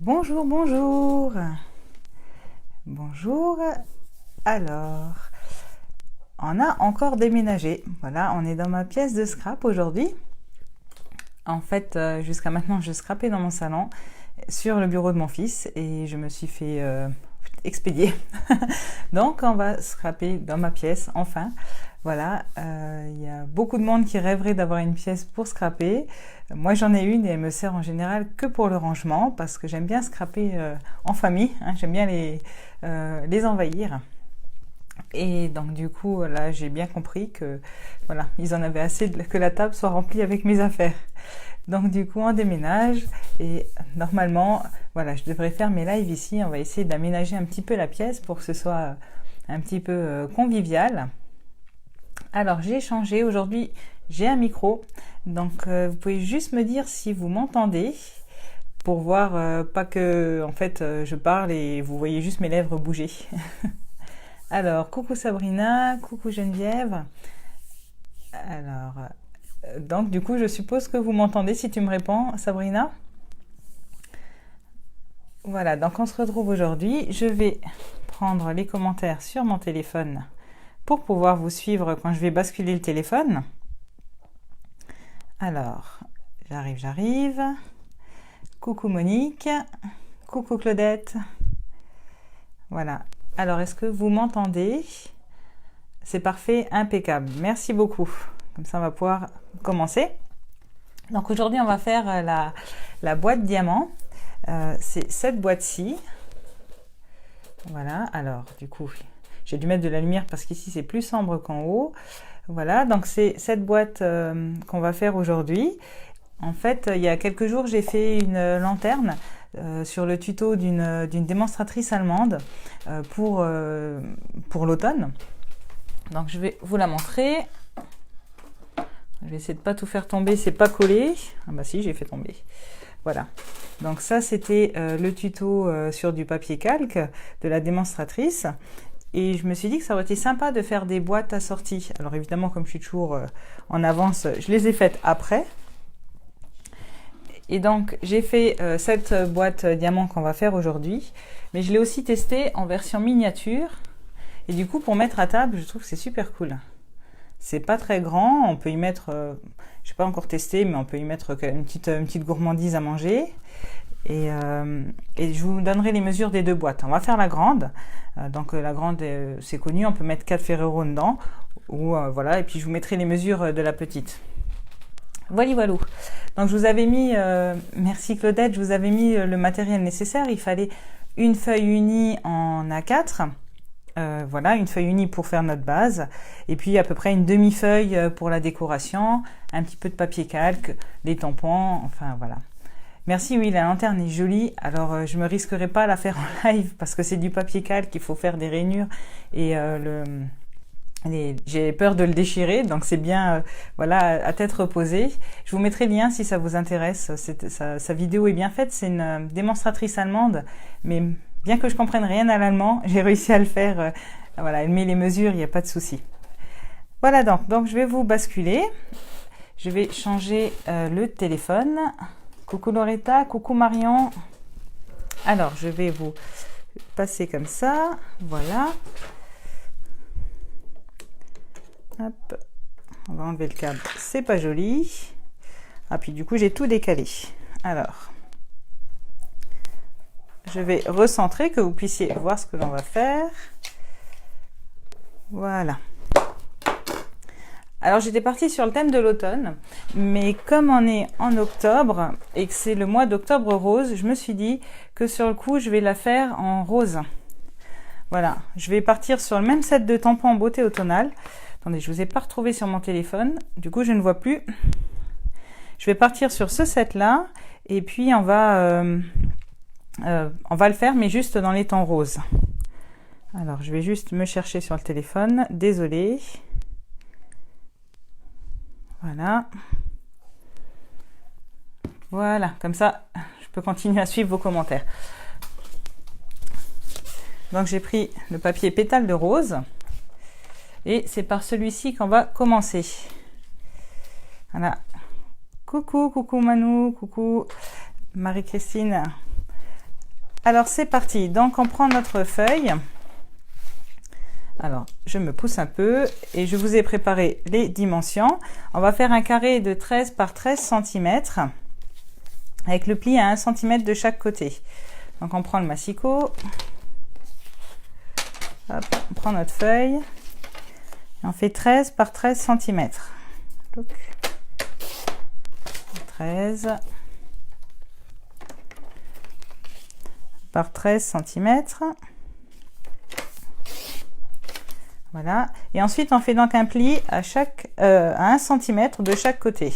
Bonjour, bonjour. Bonjour. Alors, on a encore déménagé. Voilà, on est dans ma pièce de scrap aujourd'hui. En fait, jusqu'à maintenant, je scrapais dans mon salon sur le bureau de mon fils et je me suis fait expédier. Donc, on va scraper dans ma pièce, enfin. Voilà, il y a beaucoup de monde qui rêverait d'avoir une pièce pour scraper. Moi, j'en ai une et elle me sert en général que pour le rangement parce que j'aime bien scraper en famille. Hein, j'aime bien les envahir. Et donc, du coup, là, j'ai bien compris que voilà, ils en avaient assez que la table soit remplie avec mes affaires. Donc, du coup, on déménage et normalement, voilà, je devrais faire mes lives ici. On va essayer d'aménager un petit peu la pièce pour que ce soit un petit peu convivial. Alors, j'ai changé. Aujourd'hui, j'ai un micro. Donc, vous pouvez juste me dire si vous m'entendez pour voir, pas que, en fait, je parle et vous voyez juste mes lèvres bouger. Alors, coucou Sabrina, coucou Geneviève. Alors, donc, du coup, je suppose que vous m'entendez si tu me réponds, Sabrina. Voilà, donc on se retrouve aujourd'hui. Je vais prendre les commentaires sur mon téléphone pour pouvoir vous suivre quand je vais basculer le téléphone. Alors, j'arrive. Coucou Monique. Coucou Claudette. Voilà. Alors, est-ce que vous m'entendez? C'est parfait, impeccable. Merci beaucoup. Comme ça, on va pouvoir commencer. Donc, aujourd'hui, on va faire la boîte diamant. C'est cette boîte-ci. Voilà. Alors, du coup, j'ai dû mettre de la lumière parce qu'ici, c'est plus sombre qu'en haut. Voilà, donc c'est cette boîte qu'on va faire aujourd'hui. En fait, il y a quelques jours, j'ai fait une lanterne sur le tuto d'une démonstratrice allemande pour l'automne. Donc, je vais vous la montrer. Je vais essayer de pas tout faire tomber, c'est pas collé. Ah bah si, j'ai fait tomber. Voilà. Donc ça, c'était le tuto sur du papier calque de la démonstratrice. Et je me suis dit que ça aurait été sympa de faire des boîtes assorties. Alors évidemment, comme je suis toujours en avance, je les ai faites après. Et donc, j'ai fait cette boîte diamant qu'on va faire aujourd'hui. Mais je l'ai aussi testée en version miniature. Et du coup, pour mettre à table, je trouve que c'est super cool. C'est pas très grand. On peut y mettre, je n'ai pas encore testé, mais on peut y mettre une petite gourmandise à manger. Et je vous donnerai les mesures des deux boîtes. On va faire la grande. Donc la grande, c'est connu, on peut mettre 4 Ferrero dedans. Voilà, et puis je vous mettrai les mesures de la petite. Voilà, voilà. Donc je vous avais mis, merci Claudette, je vous avais mis le matériel nécessaire. Il fallait une feuille unie en A4. Voilà, une feuille unie pour faire notre base. Et puis à peu près une demi-feuille pour la décoration. Un petit peu de papier calque, les tampons, enfin voilà. Merci, oui, la lanterne est jolie. Alors, je me risquerai pas à la faire en live parce que c'est du papier calque, il faut faire des rainures et j'ai peur de le déchirer, donc c'est bien, voilà, à tête reposée. Je vous mettrai le lien si ça vous intéresse. Sa vidéo est bien faite. C'est une démonstratrice allemande, mais bien que je comprenne rien à l'allemand, j'ai réussi à le faire. Voilà, elle met les mesures, il n'y a pas de souci. Voilà donc je vais vous basculer. Je vais changer le téléphone. Coucou Loretta, coucou Marion. Alors, je vais vous passer comme ça. Voilà. Hop. On va enlever le câble. C'est pas joli. Ah, puis du coup, j'ai tout décalé. Alors, je vais recentrer que vous puissiez voir ce que l'on va faire. Voilà. Alors j'étais partie sur le thème de l'automne, mais comme on est en octobre et que c'est le mois d'octobre rose, je me suis dit que sur le coup je vais la faire en rose. Voilà, je vais partir sur le même set de tampons en beauté automnale. Attendez, je ne vous ai pas retrouvé sur mon téléphone, du coup je ne vois plus. Je vais partir sur ce set là et puis on va le faire mais juste dans les tons roses. Alors je vais juste me chercher sur le téléphone, désolée. Voilà. Voilà, comme ça, je peux continuer à suivre vos commentaires. Donc j'ai pris le papier pétale de rose et c'est par celui-ci qu'on va commencer. Voilà. Coucou Manu, coucou Marie-Christine. Alors c'est parti, donc on prend notre feuille. Alors je me pousse un peu et je vous ai préparé les dimensions. On va faire un carré de 13 par 13 cm avec le pli à 1 cm de chaque côté. Donc on prend le massicot, hop, on prend notre feuille et on fait 13 par 13 cm. Donc, 13 par 13 cm. Voilà. Et ensuite, on fait donc un pli à 1 cm de chaque côté.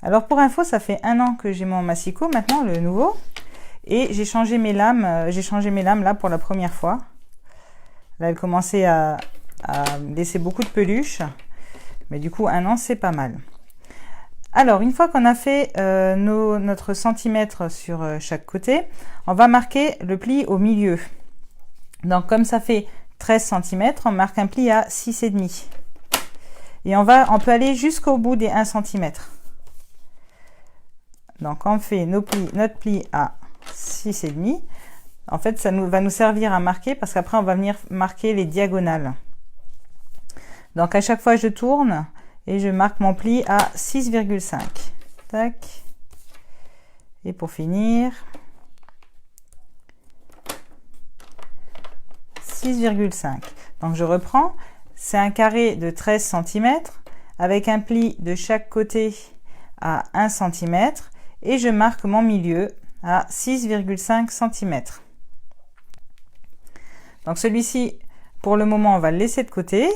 Alors, pour info, ça fait 1 an que j'ai mon massicot, maintenant, le nouveau. Et j'ai changé mes lames. Là pour la première fois. Là, elle commençait à laisser beaucoup de peluches. Mais du coup, 1 an, c'est pas mal. Alors, une fois qu'on a fait notre centimètre sur chaque côté, on va marquer le pli au milieu. Donc, comme ça fait 13 cm, on marque un pli à 6,5. Et on peut aller jusqu'au bout des 1 cm. Donc, on fait notre pli à 6,5. En fait, ça va nous servir à marquer parce qu'après, on va venir marquer les diagonales. Donc, à chaque fois, je tourne. Et je marque mon pli à 6,5. Tac. Et pour finir, 6,5. Donc je reprends. C'est un carré de 13 cm avec un pli de chaque côté à 1 cm. Et je marque mon milieu à 6,5 cm. Donc celui-ci, pour le moment, on va le laisser de côté.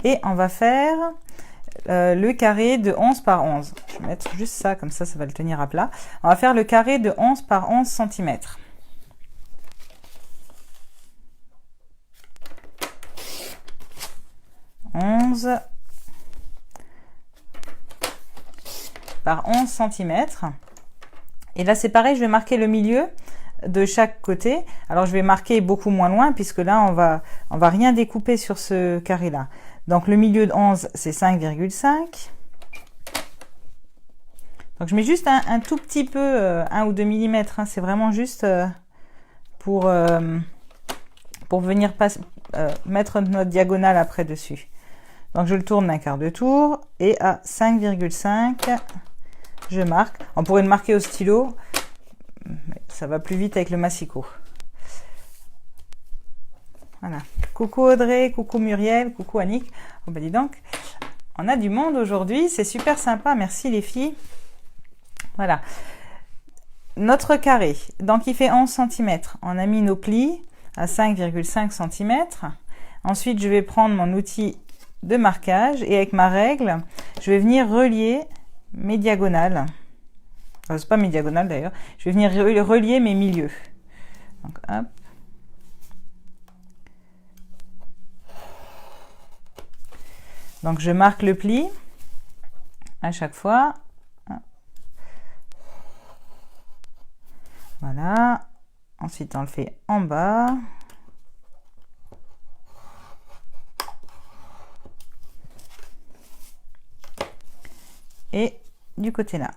Et on va faire le carré de 11 par 11. Je vais mettre juste ça, comme ça, ça va le tenir à plat. On va faire le carré de 11 par 11 cm. Par 11 cm. Et là, c'est pareil, je vais marquer le milieu de chaque côté. Alors, je vais marquer beaucoup moins loin, puisque là, on va rien découper sur ce carré-là. Donc, le milieu de 11, c'est 5,5. Donc, je mets juste un tout petit peu, 1 ou 2 mm. Hein, c'est vraiment juste pour venir mettre notre diagonale après dessus. Donc, je le tourne d'un quart de tour. Et à 5,5, je marque. On pourrait le marquer au stylo. Mais ça va plus vite avec le massicot. Voilà. Coucou Audrey, coucou Muriel, coucou Annick. Oh ben dis donc, on a du monde aujourd'hui, c'est super sympa, merci les filles. Voilà. Notre carré, donc il fait 11 cm. On a mis nos plis à 5,5 cm. Ensuite, je vais prendre mon outil de marquage et avec ma règle, je vais venir relier mes diagonales. Enfin, c'est pas mes diagonales d'ailleurs. Je vais venir relier mes milieux. Donc hop. Donc, je marque le pli à chaque fois. Voilà. Ensuite, on le fait en bas. Et du côté là.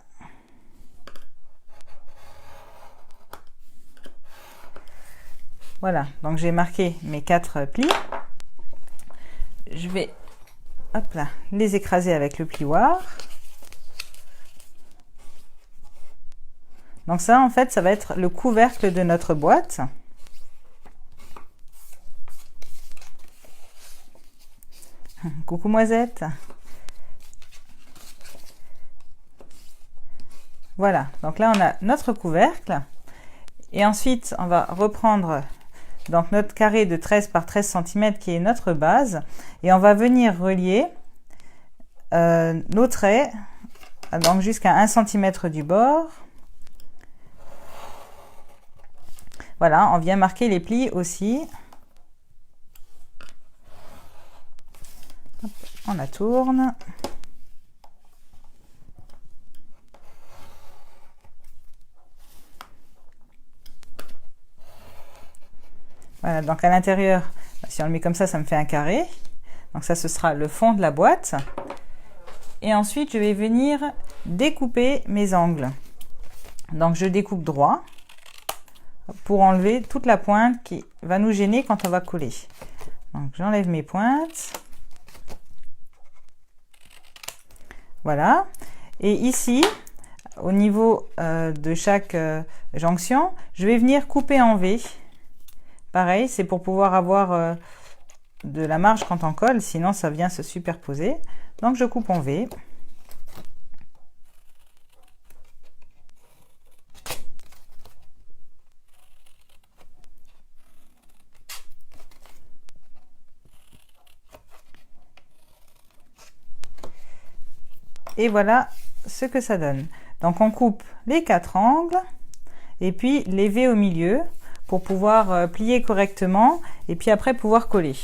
Voilà. Donc, j'ai marqué mes 4 plis. Je vais hop là, les écraser avec le plioir. Donc ça, en fait, ça va être le couvercle de notre boîte. Coucou Moisette. Voilà, donc là, on a notre couvercle. Et ensuite, on va reprendre donc notre carré de 13 par 13 cm qui est notre base. Et on va venir relier nos traits donc jusqu'à 1 cm du bord. Voilà, on vient marquer les plis aussi. Hop, on la tourne. Voilà, donc à l'intérieur, si on le met comme ça me fait un carré. Donc ça, ce sera le fond de la boîte. Et ensuite, je vais venir découper mes angles. Donc, je découpe droit pour enlever toute la pointe qui va nous gêner quand on va coller. Donc, j'enlève mes pointes. Voilà. Et ici, au niveau de chaque jonction, je vais venir couper en V. Pareil, c'est pour pouvoir avoir de la marge quand on colle, sinon ça vient se superposer. Donc je coupe en V. Et voilà ce que ça donne. Donc on coupe les 4 angles et puis les V au milieu pour pouvoir plier correctement et puis après pouvoir coller.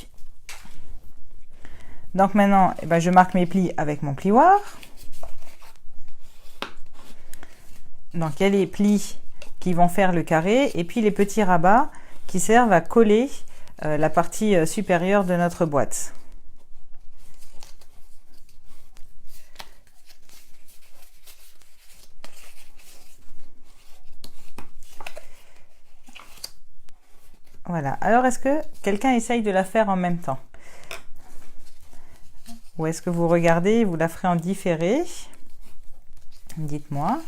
Donc maintenant, je marque mes plis avec mon plioir. Donc il y a les plis qui vont faire le carré et puis les petits rabats qui servent à coller la partie supérieure de notre boîte. Voilà. Alors, est-ce que quelqu'un essaye de la faire en même temps? Ou est-ce que vous regardez et vous la ferez en différé? Dites-moi.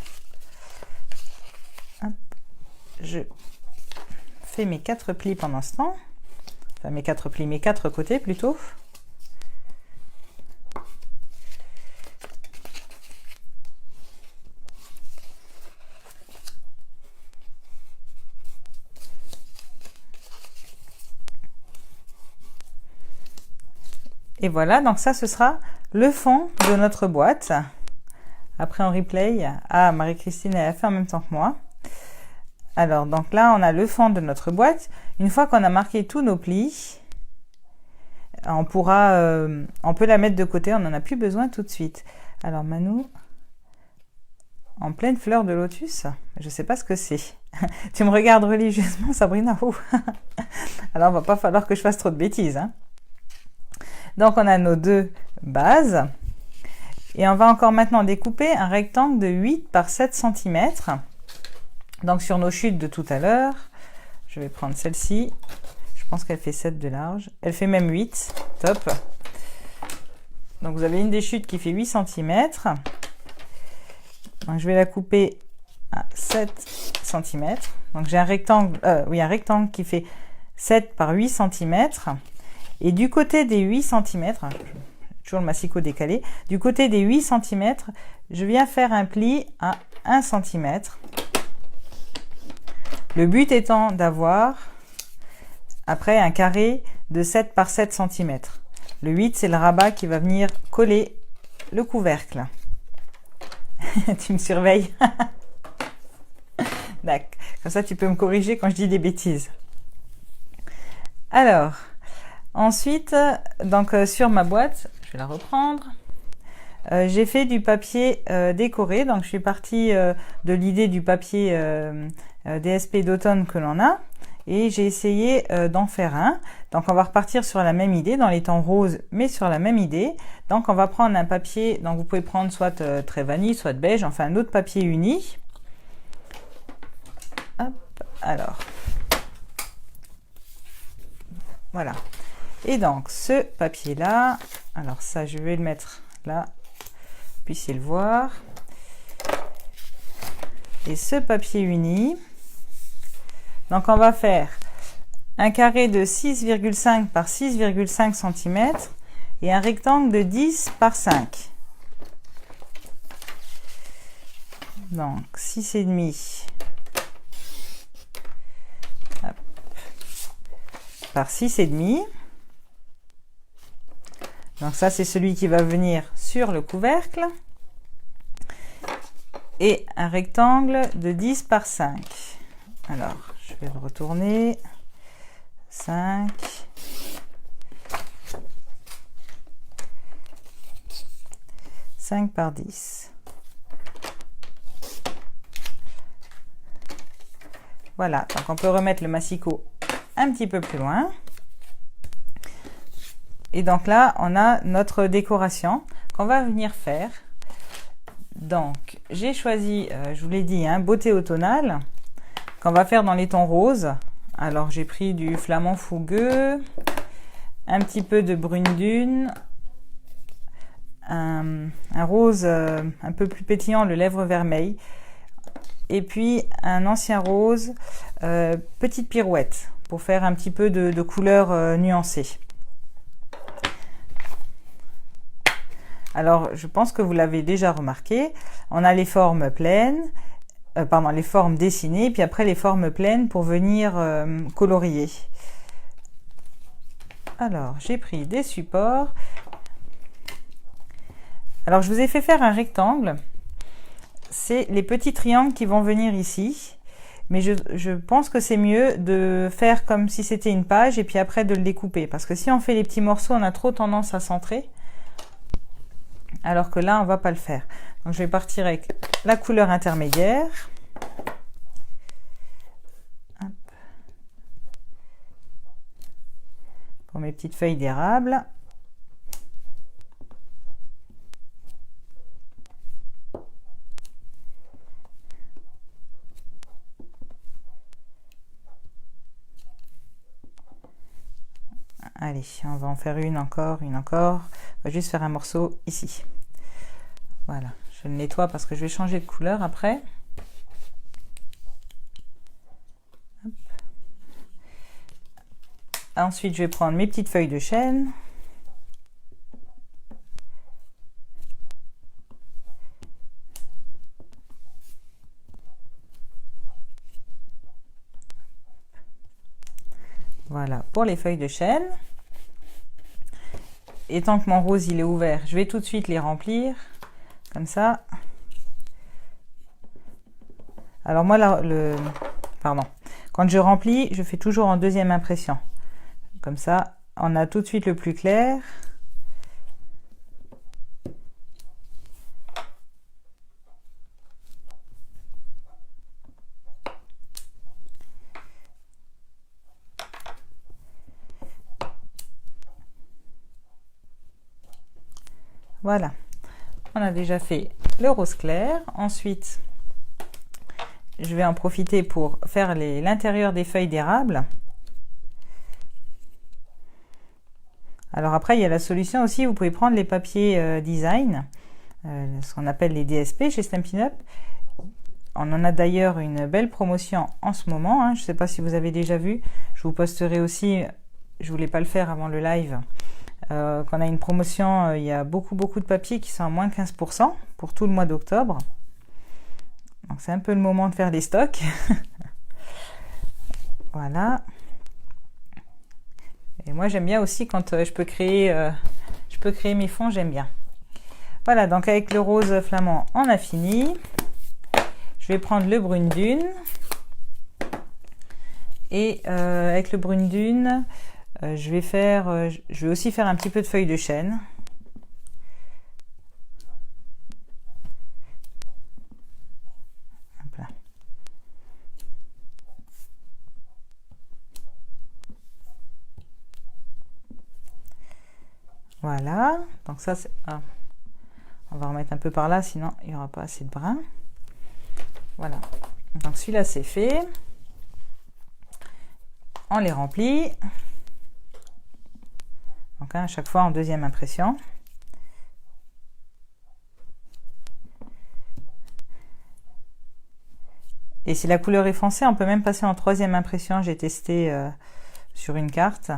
Je fais mes 4 plis pendant ce temps. Enfin, mes 4 plis, mes 4 côtés plutôt. Et voilà, donc ça, ce sera le fond de notre boîte. Après, en replay, Marie-Christine, elle a fait en même temps que moi. Alors, donc là, on a le fond de notre boîte. Une fois qu'on a marqué tous nos plis, on peut la mettre de côté, on n'en a plus besoin tout de suite. Alors, Manu, en pleine fleur de lotus, je ne sais pas ce que c'est. Tu me regardes religieusement, Sabrina? Alors, il va pas falloir que je fasse trop de bêtises, hein. Donc, on a nos 2 bases. Et on va encore maintenant découper un rectangle de 8 par 7 cm. Donc, sur nos chutes de tout à l'heure, je vais prendre celle-ci. Je pense qu'elle fait 7 de large. Elle fait même 8. Top. Donc, vous avez une des chutes qui fait 8 cm. Donc, je vais la couper à 7 cm. Donc, j'ai un rectangle, un rectangle qui fait 7 par 8 cm. Et du côté des 8 cm, toujours le massicot décalé, du côté des 8 cm, je viens faire un pli à 1 cm. Le but étant d'avoir après un carré de 7 par 7 cm. Le 8, c'est le rabat qui va venir coller le couvercle. Tu me surveilles? D'accord. Comme ça, tu peux me corriger quand je dis des bêtises. Alors, ensuite, donc sur ma boîte, je vais la reprendre. J'ai fait du papier décoré, donc je suis partie de l'idée du papier DSP d'automne que l'on a, et j'ai essayé d'en faire un. Donc on va repartir sur la même idée, dans les tons roses, mais sur la même idée. Donc on va prendre un papier, donc vous pouvez prendre soit très vanille, soit beige, enfin un autre papier uni. Hop, alors. Voilà. Et donc, ce papier-là, alors ça, je vais le mettre là, vous puissiez le voir. Et ce papier uni, donc on va faire un carré de 6,5 par 6,5 cm et un rectangle de 10 par 5. Donc, 6,5 par 6,5. Donc ça, c'est celui qui va venir sur le couvercle. Et un rectangle de 10 par 5. Alors, je vais le retourner. 5. Par 10. Voilà, donc on peut remettre le massicot un petit peu plus loin. Et donc là, on a notre décoration qu'on va venir faire. Donc, j'ai choisi, je vous l'ai dit, beauté automnale, qu'on va faire dans les tons roses. Alors, j'ai pris du flamand fougueux, un petit peu de brune dune, un rose un peu plus pétillant, le lèvre vermeil, et puis un ancien rose, petite pirouette, pour faire un petit peu de couleur nuancée. Alors, je pense que vous l'avez déjà remarqué, on a les formes pleines, les formes dessinées, puis après les formes pleines pour venir colorier. Alors, j'ai pris des supports. Alors, je vous ai fait faire un rectangle. C'est les petits triangles qui vont venir ici. Mais je pense que c'est mieux de faire comme si c'était une page et puis après de le découper. Parce que si on fait les petits morceaux, on a trop tendance à centrer. Alors que là, on ne va pas le faire. Donc, je vais partir avec la couleur intermédiaire. Hop. Pour mes petites feuilles d'érable. Allez, on va en faire une encore, une encore. On va juste faire un morceau ici. Voilà, je le nettoie parce que je vais changer de couleur après. Hop. Ensuite, je vais prendre mes petites feuilles de chêne. Voilà, pour les feuilles de chêne. Et tant que mon rose il est ouvert, je vais tout de suite les remplir. Comme ça. Alors moi, quand je remplis, je fais toujours en deuxième impression. Comme ça, on a tout de suite le plus clair. Voilà, on a déjà fait le rose clair. Ensuite, je vais en profiter pour faire l'intérieur des feuilles d'érable. Alors après, il y a la solution aussi, vous pouvez prendre les papiers design, ce qu'on appelle les DSP chez Stampin' Up. On en a d'ailleurs une belle promotion en ce moment, je ne sais pas si vous avez déjà vu, je vous posterai aussi, je voulais pas le faire avant le live, qu'on a une promotion, il y a beaucoup de papiers qui sont à moins 15% pour tout le mois d'octobre. Donc c'est un peu le moment de faire les stocks. Voilà. Et moi j'aime bien aussi quand je peux créer mes fonds, j'aime bien. Voilà, donc avec le rose flamand, on a fini. Je vais prendre le brune dune. Et avec le brune dune, je vais aussi faire un petit peu de feuilles de chêne. Hop là. Voilà, donc ça c'est... on va remettre un peu par là, sinon il n'y aura pas assez de brun. Voilà, donc celui-là c'est fait. On les remplit. Donc à chaque fois en deuxième impression. Et si la couleur est foncée, on peut même passer en troisième impression. J'ai testé sur une carte.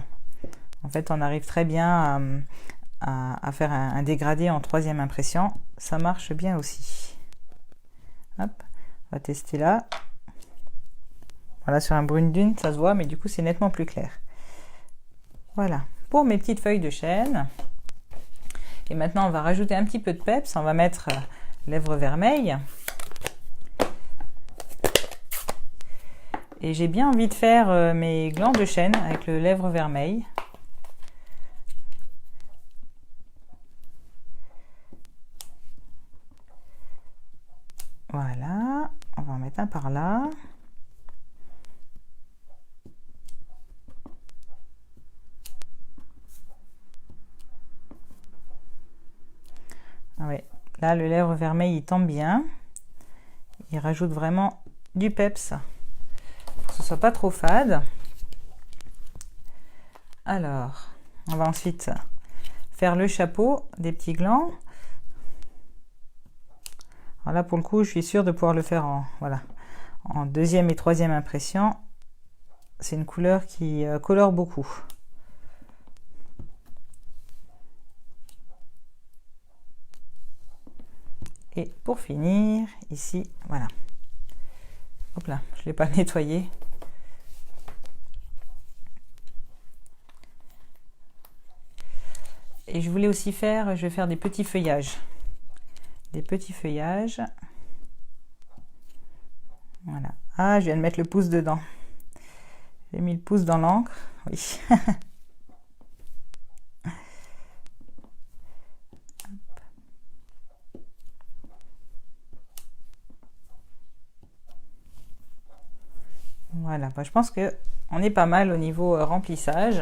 En fait, on arrive très bien à faire un dégradé en troisième impression. Ça marche bien aussi. Hop, on va tester là. Voilà, sur un brune dune, ça se voit, mais du coup, c'est nettement plus clair. Voilà, pour mes petites feuilles de chêne. Et maintenant, on va rajouter un petit peu de peps. On va mettre lèvres vermeilles. Et j'ai bien envie de faire mes glands de chêne avec le lèvre vermeil. Voilà, on va en mettre un par là. Ah ouais. Là, le lèvre vermeil, il tombe bien. Il rajoute vraiment du peps pour que ce soit pas trop fade. Alors, on va ensuite faire le chapeau des petits glands. Alors là, pour le coup, je suis sûre de pouvoir le faire en deuxième et troisième impression. C'est une couleur qui colore beaucoup. Et pour finir, ici, voilà. Hop là, je ne l'ai pas nettoyé. Et je voulais aussi je vais faire des petits feuillages. Des petits feuillages. Voilà. Ah, je viens de mettre le pouce dedans. J'ai mis le pouce dans l'encre. Oui. Voilà, je pense que on est pas mal au niveau remplissage.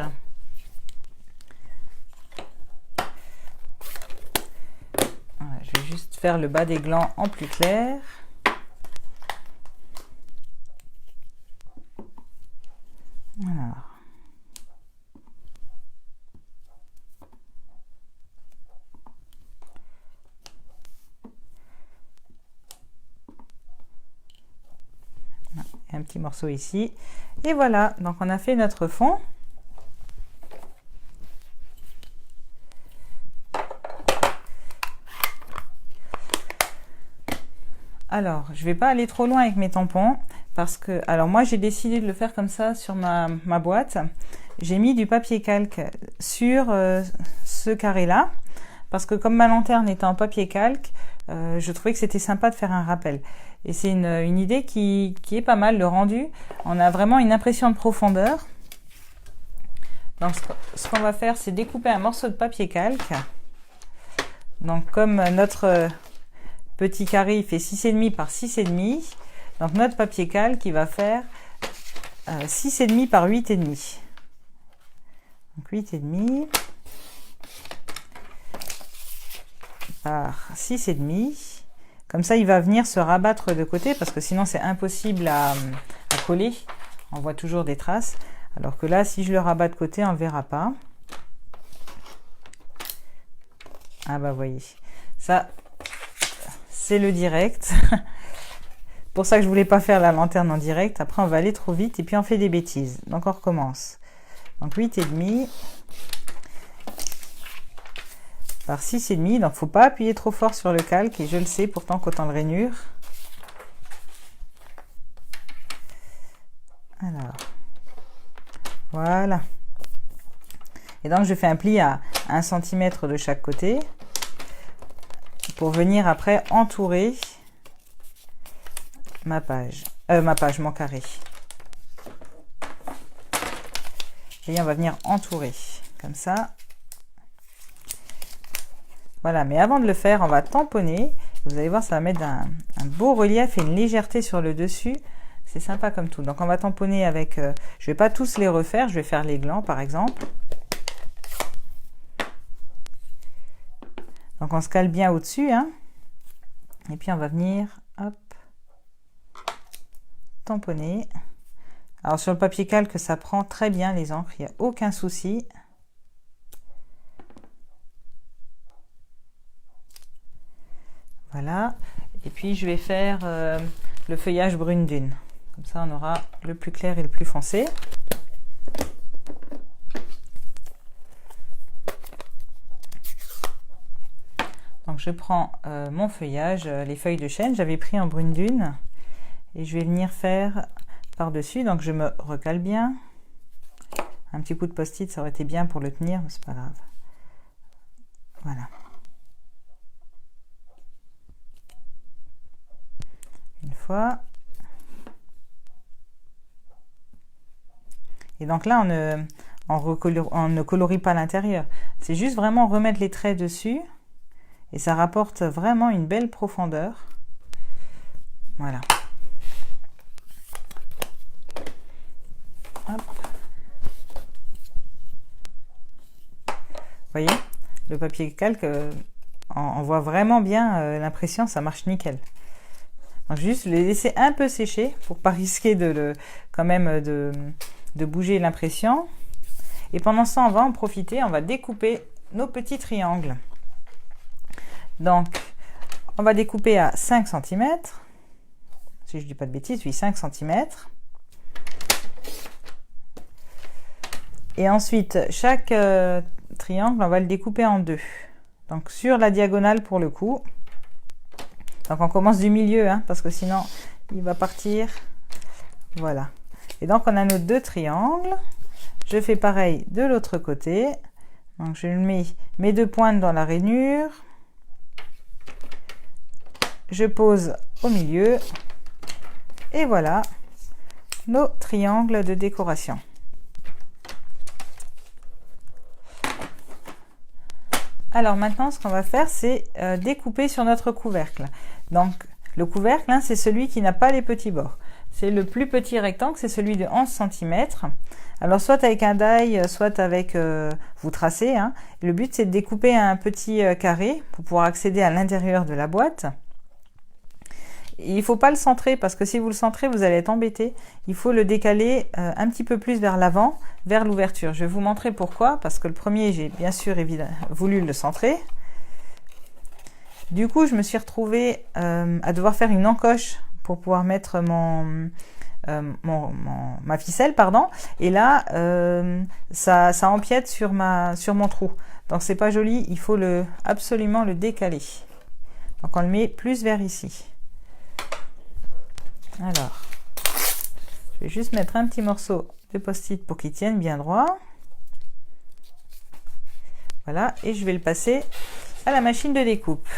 Voilà, je vais juste faire le bas des glands en plus clair. Alors. Un petit morceau ici. Et voilà, donc on a fait notre fond. Alors, je vais pas aller trop loin avec mes tampons parce que, alors moi j'ai décidé de le faire comme ça sur ma boîte. J'ai mis du papier calque sur ce carré-là parce que comme ma lanterne était en papier calque, je trouvais que c'était sympa de faire un rappel. Et c'est une idée qui est pas mal, le rendu. On a vraiment une impression de profondeur. Donc ce qu'on va faire, c'est découper un morceau de papier calque. Donc comme notre petit carré, il fait 6,5 par 6,5. Donc notre papier calque, il va faire 6,5 par 8,5. Donc 8,5 par 6,5. Comme ça, il va venir se rabattre de côté parce que sinon c'est impossible à coller. On voit toujours des traces. Alors que là, si je le rabats de côté, on ne le verra pas. Ah bah voyez, ça c'est le direct. Pour ça que je voulais pas faire la lanterne en direct. Après on va aller trop vite et puis on fait des bêtises. Donc on recommence. Donc 8,5 par 6,5. Donc faut pas appuyer trop fort sur le calque et je le sais pourtant qu'autant le rainure. Alors voilà. Et donc je fais un pli à 1 cm de chaque côté pour venir après entourer mon carré. Et on va venir entourer comme ça. Voilà, mais avant de le faire, on va tamponner. Vous allez voir, ça va mettre un beau relief et une légèreté sur le dessus. C'est sympa comme tout. Donc on va tamponner avec... je vais pas tous les refaire, je vais faire les glands par exemple. Donc on se cale bien au-dessus, hein. Et puis on va venir, hop, tamponner. Alors sur le papier calque, ça prend très bien les encres, il n'y a aucun souci. Voilà. Et puis je vais faire le feuillage brune dune. Comme ça on aura le plus clair et le plus foncé. Donc je prends mon feuillage, les feuilles de chêne, j'avais pris en brune dune. Et je vais venir faire par-dessus, donc je me recale bien. Un petit coup de post-it, ça aurait été bien pour le tenir, mais c'est pas grave. Voilà. Une fois. Et donc là, on ne colorie pas l'intérieur. C'est juste vraiment remettre les traits dessus. Et ça rapporte vraiment une belle profondeur. Voilà. Hop. Vous voyez, le papier calque, on voit vraiment bien l'impression, ça marche nickel. Donc juste les laisser un peu sécher pour pas risquer quand même de bouger l'impression. Et pendant ce temps, on va en profiter, on va découper nos petits triangles. Donc, on va découper à 5 cm. Si je dis pas de bêtises, oui, 5 cm. Et ensuite, chaque triangle, on va le découper en deux. Donc, sur la diagonale pour le coup. Donc, on commence du milieu, hein, parce que sinon, il va partir. Voilà. Et donc, on a nos deux triangles. Je fais pareil de l'autre côté. Donc, je mets mes deux pointes dans la rainure. Je pose au milieu. Et voilà nos triangles de décoration. Alors maintenant, ce qu'on va faire, c'est découper sur notre couvercle. Donc, le couvercle, hein, c'est celui qui n'a pas les petits bords. C'est le plus petit rectangle, c'est celui de 11 cm. Alors, soit avec un die, soit avec... vous tracez. Hein. Le but, c'est de découper un petit carré pour pouvoir accéder à l'intérieur de la boîte. Il ne faut pas le centrer parce que si vous le centrez, vous allez être embêté. Il faut le décaler un petit peu plus vers l'avant, vers l'ouverture. Je vais vous montrer pourquoi. Parce que le premier, j'ai bien sûr voulu le centrer. Du coup, je me suis retrouvée à devoir faire une encoche pour pouvoir mettre ma ficelle, pardon. Et là, ça empiète sur mon trou. Donc, c'est pas joli. Il faut absolument le décaler. Donc, on le met plus vers ici. Alors, je vais juste mettre un petit morceau de post-it pour qu'il tienne bien droit. Voilà, et je vais le passer à la machine de découpe.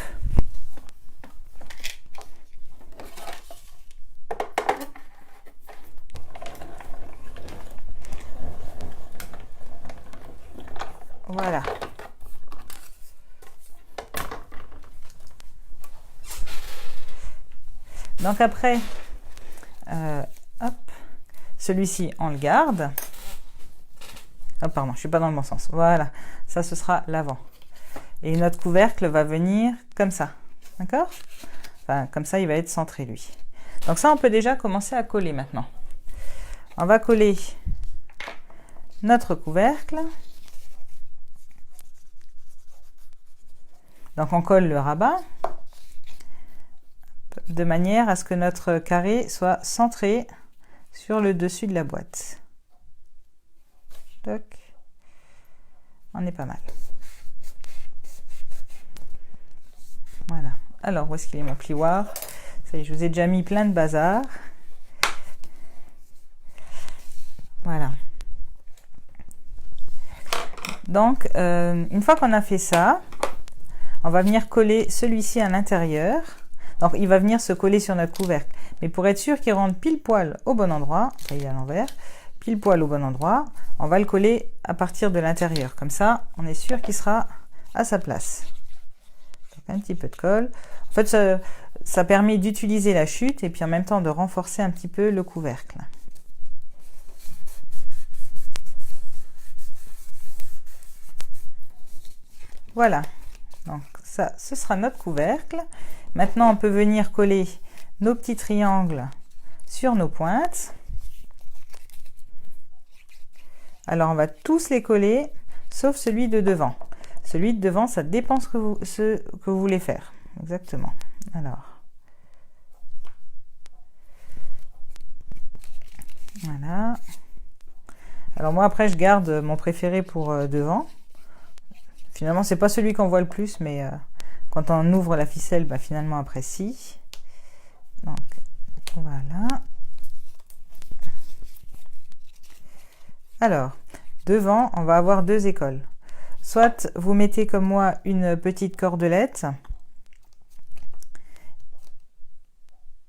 Voilà. Donc après, hop, celui-ci on le garde. Oh pardon, je suis pas dans le bon sens. Voilà, ça ce sera l'avant. Et notre couvercle va venir comme ça, d'accord? Enfin, comme ça, il va être centré lui. Donc ça, on peut déjà commencer à coller maintenant. On va coller notre couvercle. Donc on colle le rabat de manière à ce que notre carré soit centré sur le dessus de la boîte. Toc. On est pas mal. Voilà. Alors, où est-ce qu'il est mon plioir? Ça y est, je vous ai déjà mis plein de bazar. Voilà. Donc, une fois qu'on a fait ça, on va venir coller celui-ci à l'intérieur. Donc, il va venir se coller sur notre couvercle. Mais pour être sûr qu'il rentre pile poil au bon endroit, ça y est à l'envers, pile poil au bon endroit, on va le coller à partir de l'intérieur. Comme ça, on est sûr qu'il sera à sa place. Donc, un petit peu de colle. En fait, ça permet d'utiliser la chute et puis en même temps de renforcer un petit peu le couvercle. Voilà. Donc, ça, ce sera notre couvercle. Maintenant, on peut venir coller nos petits triangles sur nos pointes. Alors, on va tous les coller, sauf celui de devant. Celui de devant, ça dépend ce que vous voulez faire. Exactement. Alors, voilà. Alors, moi, après, je garde mon préféré pour devant. Finalement, c'est pas celui qu'on voit le plus, mais quand on ouvre la ficelle, bah, finalement, après, si. Donc, voilà. Alors, devant, on va avoir deux écoles. Soit vous mettez comme moi une petite cordelette.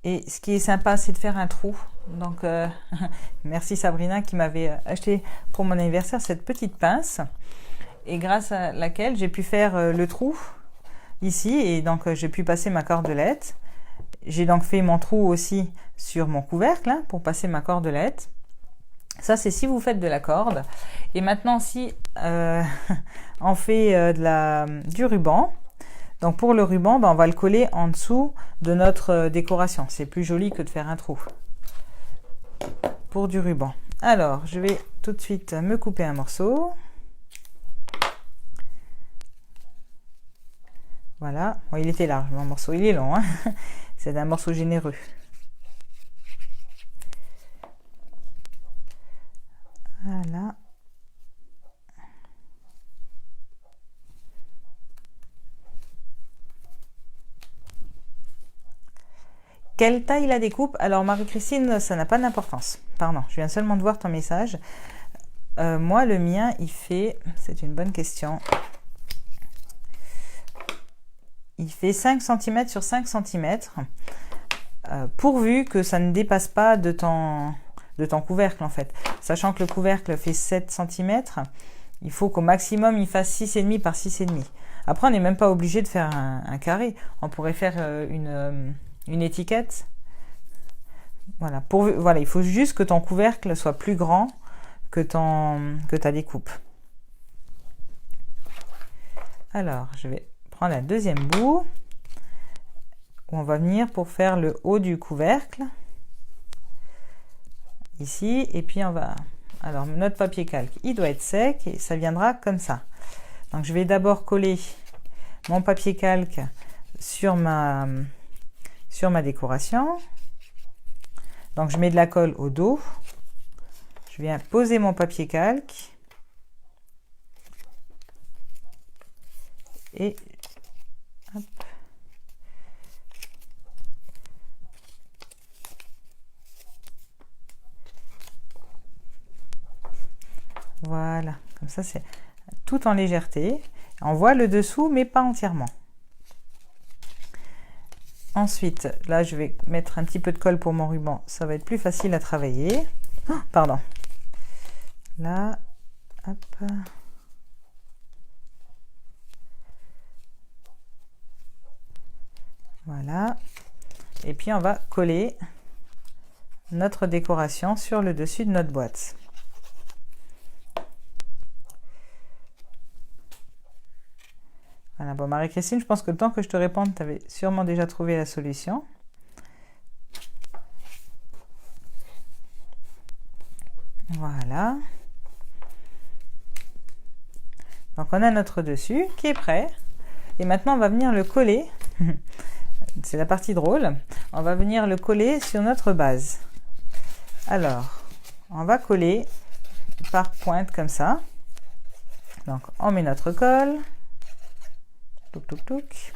Et ce qui est sympa, c'est de faire un trou. Donc, merci Sabrina qui m'avait acheté pour mon anniversaire cette petite pince. Et grâce à laquelle j'ai pu faire le trou ici. Et donc, j'ai pu passer ma cordelette. J'ai donc fait mon trou aussi sur mon couvercle hein, pour passer ma cordelette. Ça, c'est si vous faites de la corde. Et maintenant, si on fait du ruban, Donc pour le ruban, ben, on va le coller en dessous de notre décoration. C'est plus joli que de faire un trou pour du ruban. Alors, je vais tout de suite me couper un morceau. Voilà. Bon, il était large, mon morceau. Il est long, hein. C'est un morceau généreux. Voilà. Quelle taille la découpe? Alors Marie-Christine, ça n'a pas d'importance. Pardon, je viens seulement de voir ton message. Moi, le mien, il fait... C'est une bonne question. Il fait 5 cm sur 5 cm. Pourvu que ça ne dépasse pas de ton couvercle, en fait. Sachant que le couvercle fait 7 cm, il faut qu'au maximum, il fasse 6,5 par 6,5. Après, on n'est même pas obligé de faire un carré. On pourrait faire une étiquette. Voilà. Voilà, il faut juste que ton couvercle soit plus grand que ta découpe. Alors, je vais prendre un deuxième bout où on va venir pour faire le haut du couvercle. Ici, et puis on va... Alors, notre papier calque, il doit être sec et ça viendra comme ça. Donc, je vais d'abord coller mon papier calque sur ma décoration. Donc je mets de la colle au dos, je viens poser mon papier calque et hop. Voilà, comme ça c'est tout en légèreté. On voit le dessous mais pas entièrement. Ensuite, là, je vais mettre un petit peu de colle pour mon ruban. Ça va être plus facile à travailler. Oh, pardon. Là, hop. Voilà. Et puis, on va coller notre décoration sur le dessus de notre boîte. Voilà, bon Marie-Christine, je pense que le temps que je te réponde, tu avais sûrement déjà trouvé la solution. Voilà. Donc on a notre dessus qui est prêt. Et maintenant on va venir le coller. C'est la partie drôle. On va venir le coller sur notre base. Alors, on va coller par pointe comme ça. Donc on met notre colle. Touc, touc, touc.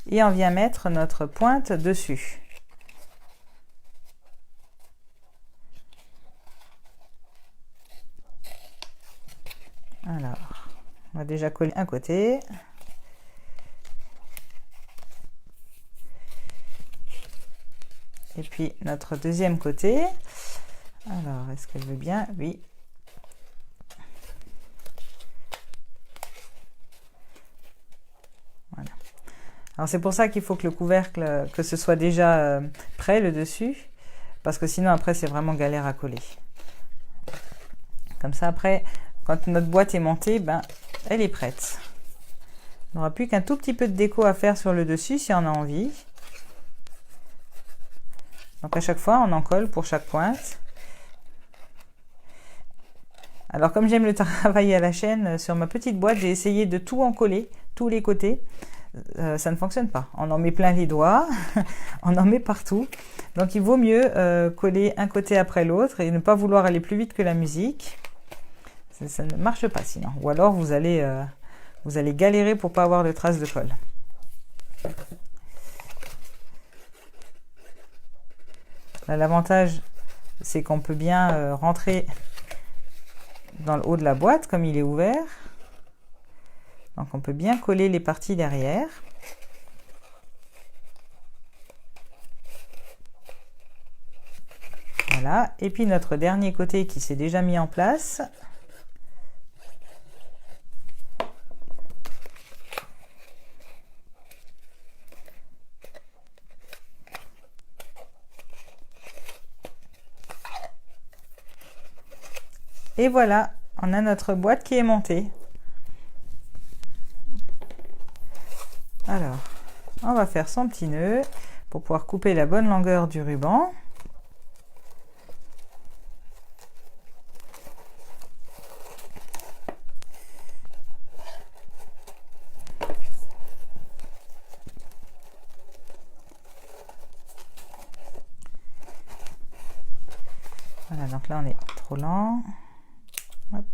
Et on vient mettre notre pointe dessus. Alors, on va déjà coller un côté. Et puis notre deuxième côté. Alors, est-ce qu'elle veut bien? Oui. Voilà. Alors c'est pour ça qu'il faut que le couvercle, que ce soit déjà prêt le dessus, parce que sinon après c'est vraiment galère à coller. Comme ça après, quand notre boîte est montée, ben, elle est prête. On n'aura plus qu'un tout petit peu de déco à faire sur le dessus si on a envie. Donc à chaque fois on en colle pour chaque pointe. Alors comme j'aime le travail à la chaîne, sur ma petite boîte, j'ai essayé de tout en coller, tous les côtés. Ça ne fonctionne pas. On en met plein les doigts, on en met partout. Donc il vaut mieux coller un côté après l'autre et ne pas vouloir aller plus vite que la musique. Ça ne marche pas sinon. Ou alors vous allez galérer pour pas avoir de traces de colle. Là, l'avantage, c'est qu'on peut bien rentrer dans le haut de la boîte comme il est ouvert. Donc on peut bien coller les parties derrière. Voilà, et puis notre dernier côté qui s'est déjà mis en place. Et voilà, on a notre boîte qui est montée. Alors, on va faire son petit nœud pour pouvoir couper la bonne longueur du ruban. Voilà, donc là on est trop lent. Hop.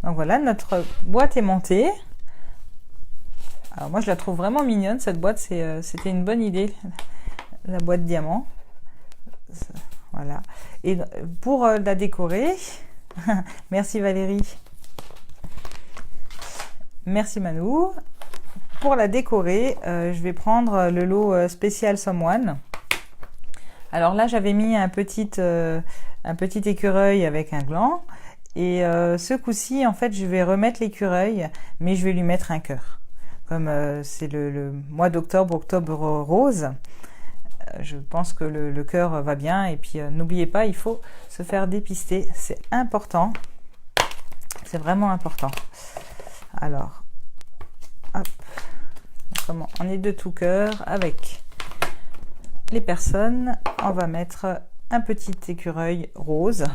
Donc voilà, notre boîte est montée. Alors moi je la trouve vraiment mignonne cette boîte, c'était une bonne idée, la boîte diamant. Voilà. Et pour la décorer, merci Valérie, merci Manou. Pour la décorer, je vais prendre le lot spécial Someone. Alors là, j'avais mis un petit écureuil avec un gland. Et ce coup-ci, en fait, je vais remettre l'écureuil, mais je vais lui mettre un cœur. Comme c'est le mois d'octobre, octobre rose, je pense que le cœur va bien. Et puis, n'oubliez pas, il faut se faire dépister. C'est important. C'est vraiment important. Alors, hop. Comment on est de tout cœur avec les personnes. On va mettre un petit écureuil rose.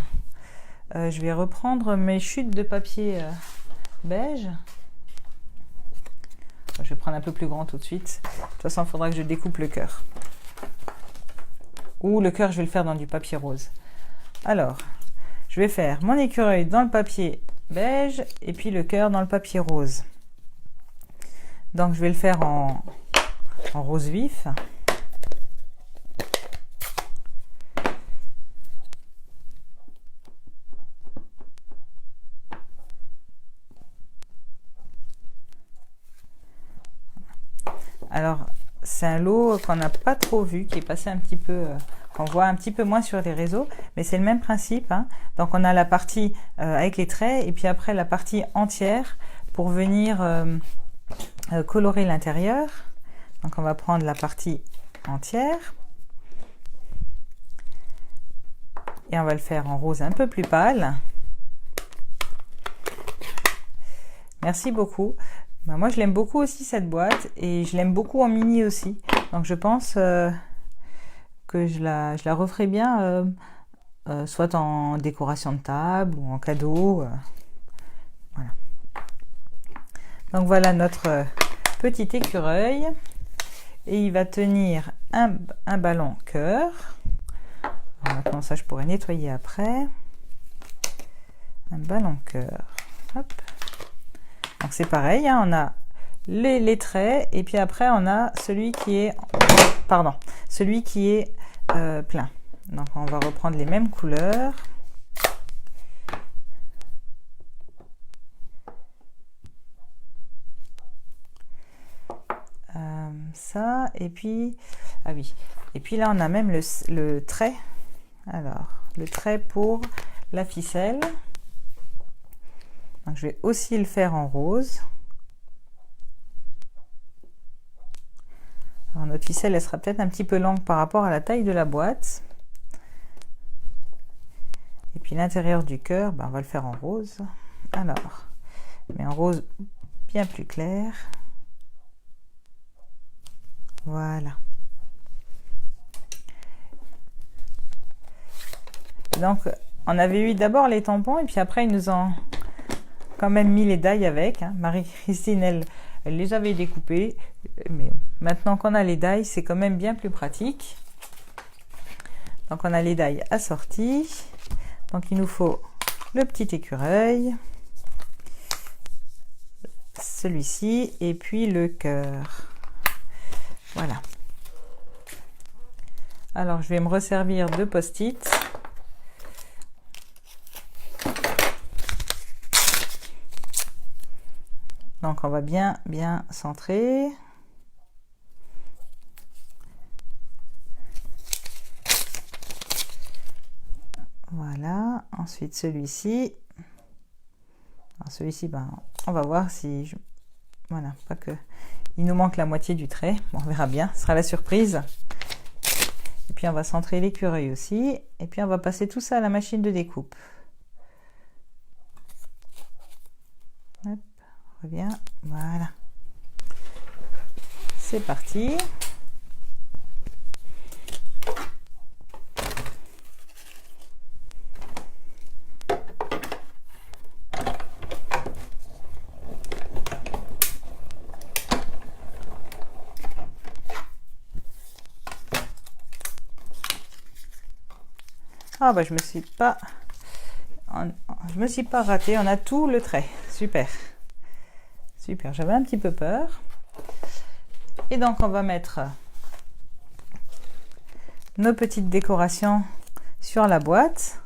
Je vais reprendre mes chutes de papier beige. Je vais prendre un peu plus grand tout de suite. De toute façon, il faudra que je découpe le cœur. Ou le cœur, je vais le faire dans du papier rose. Alors, je vais faire mon écureuil dans le papier beige et puis le cœur dans le papier rose. Donc, je vais le faire en rose vif. Alors, c'est un lot qu'on n'a pas trop vu, qui est passé un petit peu, qu'on voit un petit peu moins sur les réseaux, mais c'est le même principe. Hein. Donc, on a la partie avec les traits et puis après la partie entière pour venir colorer l'intérieur. Donc, on va prendre la partie entière et on va le faire en rose un peu plus pâle. Merci beaucoup. Ben moi, je l'aime beaucoup aussi cette boîte et je l'aime beaucoup en mini aussi. Donc, je pense que je la referai bien, soit en décoration de table ou en cadeau. Voilà. Donc, voilà notre petit écureuil. Et il va tenir un ballon cœur. Alors, maintenant, ça, je pourrais nettoyer après. Un ballon cœur. Hop. Donc c'est pareil, hein, on a les traits et puis après on a celui qui est plein. Donc on va reprendre les mêmes couleurs. Ça et puis ah oui, et puis là on a même le trait. Alors le trait pour la ficelle. Donc, je vais aussi le faire en rose. Alors, notre ficelle, elle sera peut-être un petit peu longue par rapport à la taille de la boîte. Et puis l'intérieur du cœur, ben, on va le faire en rose. Alors, mais en rose bien plus clair. Voilà. Donc, on avait eu d'abord les tampons et puis après, ils nous ont quand même mis les die avec. Hein. Marie-Christine, elle les avait découpés. Mais maintenant qu'on a les die, c'est quand même bien plus pratique. Donc, on a les die assortis. Donc, il nous faut le petit écureuil. Celui-ci. Et puis, le cœur. Voilà. Alors, je vais me resservir de post-it. Donc, on va bien centrer. Voilà. Ensuite, celui-ci. Celui-ci, ben, on va voir si... Voilà, pas que... Il nous manque la moitié du trait. Bon, on verra bien. Ce sera la surprise. Et puis, on va centrer l'écureuil aussi. Et puis, on va passer tout ça à la machine de découpe. Hop, reviens. Voilà. C'est parti. Ah bah je me suis pas ratée, on a tout le trait. Super. Super, j'avais un petit peu peur. Et donc on va mettre nos petites décorations sur la boîte.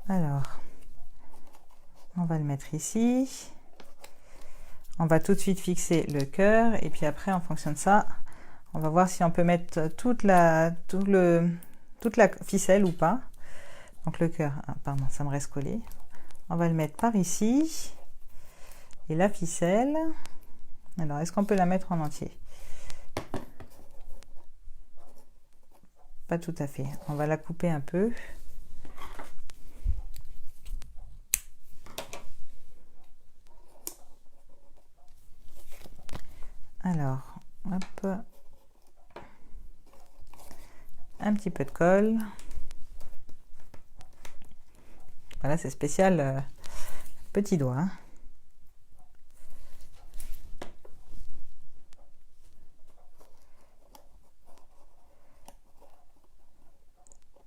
Alors, on va le mettre ici. On va tout de suite fixer le cœur et puis après, en fonction de ça, on va voir si on peut mettre toute la ficelle ou pas. Donc le cœur, pardon, ça me reste collé. On va le mettre par ici. Et la ficelle, alors est-ce qu'on peut la mettre en entier? Pas tout à fait. On va la couper un peu. Alors, hop, un petit peu de colle. Voilà, c'est spécial petit doigt. Hein.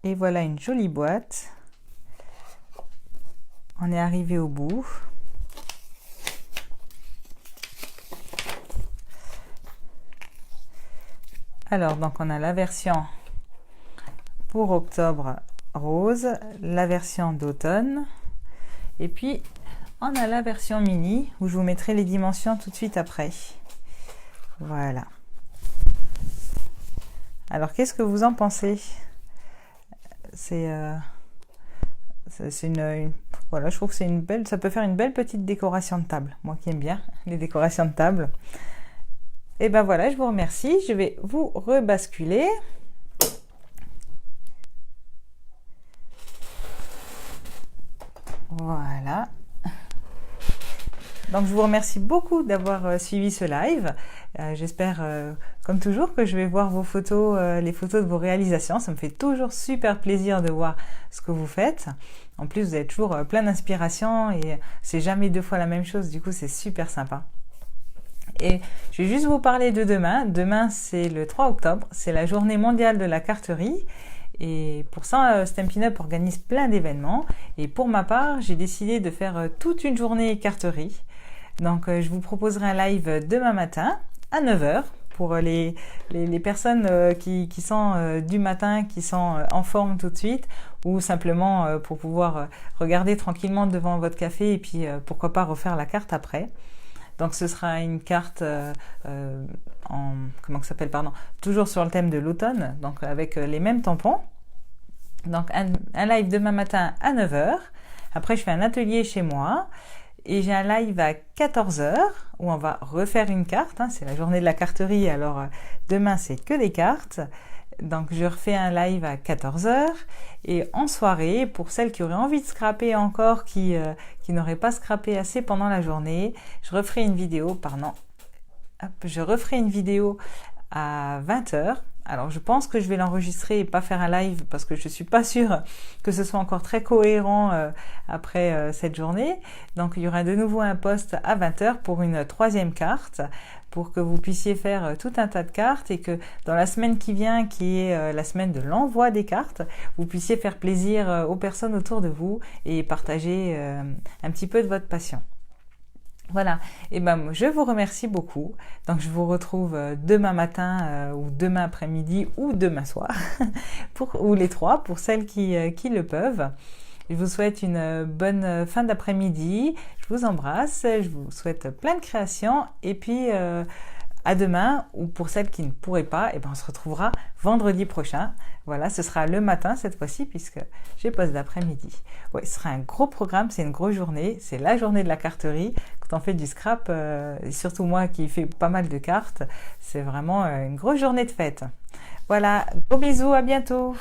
Et voilà une jolie boîte. On est arrivé au bout. Alors, donc on a la version pour octobre rose, la version d'automne, et puis on a la version mini où je vous mettrai les dimensions tout de suite après. Voilà. Alors, qu'est-ce que vous en pensez? C'est voilà, je trouve que c'est une belle, ça peut faire une belle petite décoration de table. Moi qui aime bien les décorations de table. Et ben voilà, je vous remercie. Je vais vous rebasculer. Voilà. Donc je vous remercie beaucoup d'avoir suivi ce live. J'espère, comme toujours, que je vais voir vos photos, les photos de vos réalisations. Ça me fait toujours super plaisir de voir ce que vous faites. En plus, vous êtes toujours plein d'inspiration et c'est jamais deux fois la même chose. Du coup, c'est super sympa. Et je vais juste vous parler de demain. Demain, c'est le 3 octobre. C'est la journée mondiale de la carterie. Et pour ça, Stampin' Up organise plein d'événements. Et pour ma part, j'ai décidé de faire toute une journée carterie. Donc, je vous proposerai un live demain matin à 9h pour les personnes qui sont du matin, qui sont en forme tout de suite, ou simplement pour pouvoir regarder tranquillement devant votre café et puis pourquoi pas refaire la carte après. Donc ce sera une carte toujours sur le thème de l'automne, donc avec les mêmes tampons. Donc un live demain matin à 9h. Après je fais un atelier chez moi et j'ai un live à 14h où on va refaire une carte. Hein, c'est la journée de la carterie, alors demain c'est que des cartes. Donc je refais un live à 14h et en soirée, pour celles qui auraient envie de scraper encore, qui n'auraient pas scrapé assez pendant la journée, je referai une vidéo, à 20h. Alors je pense que je vais l'enregistrer et pas faire un live parce que je suis pas sûre que ce soit encore très cohérent après cette journée. Donc il y aura de nouveau un post à 20h pour une troisième carte, pour que vous puissiez faire tout un tas de cartes et que dans la semaine qui vient, qui est la semaine de l'envoi des cartes, vous puissiez faire plaisir aux personnes autour de vous et partager un petit peu de votre passion. Voilà, et ben je vous remercie beaucoup. Donc je vous retrouve demain matin ou demain après-midi ou demain soir, ou les trois pour celles qui le peuvent. Je vous souhaite une bonne fin d'après-midi. Je vous embrasse. Je vous souhaite plein de créations. Et puis, à demain, ou pour celles qui ne pourraient pas, et ben on se retrouvera vendredi prochain. Voilà, ce sera le matin cette fois-ci, puisque j'ai pause d'après-midi. Ouais, ce sera un gros programme, c'est une grosse journée. C'est la journée de la carterie. Quand on fait du scrap, et surtout moi qui fais pas mal de cartes, c'est vraiment une grosse journée de fête. Voilà, gros bisous, à bientôt.